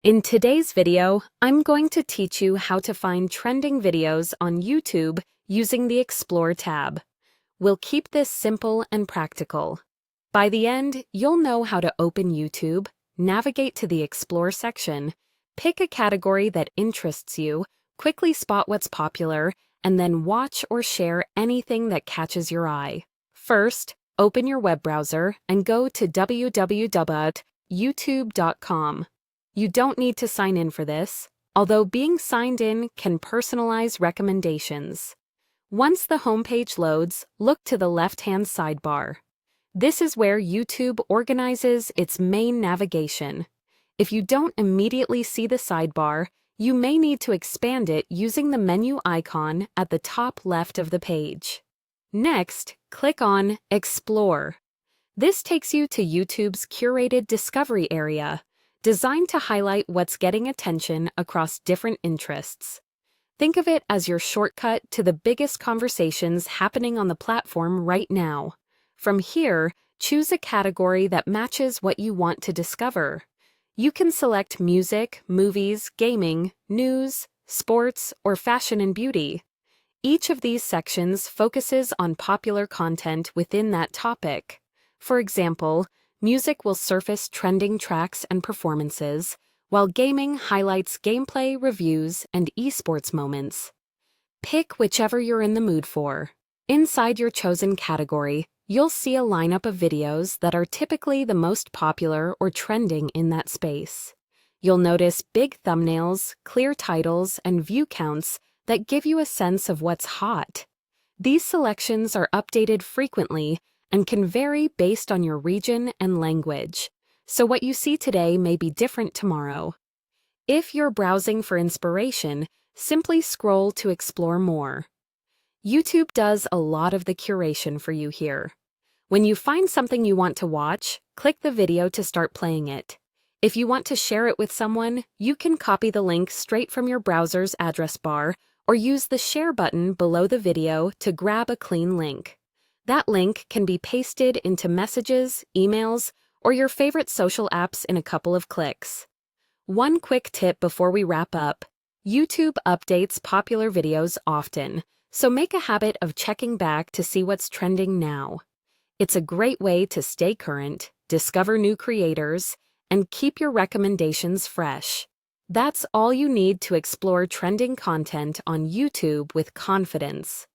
In today's video, I'm going to teach you how to find trending videos on YouTube using the Explore tab. We'll keep this simple and practical. By the end, you'll know how to open YouTube, navigate to the Explore section, pick a category that interests you, quickly spot what's popular, and then watch or share anything that catches your eye. First, open your web browser and go to www.youtube.com. You don't need to sign in for this, although being signed in can personalize recommendations. Once the homepage loads, look to the left-hand sidebar. This is where YouTube organizes its main navigation. If you don't immediately see the sidebar, you may need to expand it using the menu icon at the top left of the page. Next, click on Explore. This takes you to YouTube's curated discovery area, designed to highlight what's getting attention across different interests. Think of it as your shortcut to the biggest conversations happening on the platform right now. From here, choose a category that matches what you want to discover. You can select music, movies, gaming, news, sports, or fashion and beauty. Each of these sections focuses on popular content within that topic. For example, music will surface trending tracks and performances, while gaming highlights gameplay, reviews, and esports moments. Pick whichever you're in the mood for. Inside your chosen category, you'll see a lineup of videos that are typically the most popular or trending in that space. You'll notice big thumbnails, clear titles, and view counts that give you a sense of what's hot. These selections are updated frequently and can vary based on your region and language, so what you see today may be different tomorrow. If you're browsing for inspiration, simply scroll to explore more. YouTube does a lot of the curation for you here. When you find something you want to watch, click the video to start playing it. If you want to share it with someone, you can copy the link straight from your browser's address bar or use the share button below the video to grab a clean link. That link can be pasted into messages, emails, or your favorite social apps in a couple of clicks. One quick tip before we wrap up: YouTube updates popular videos often, so make a habit of checking back to see what's trending now. It's a great way to stay current, discover new creators, and keep your recommendations fresh. That's all you need to explore trending content on YouTube with confidence.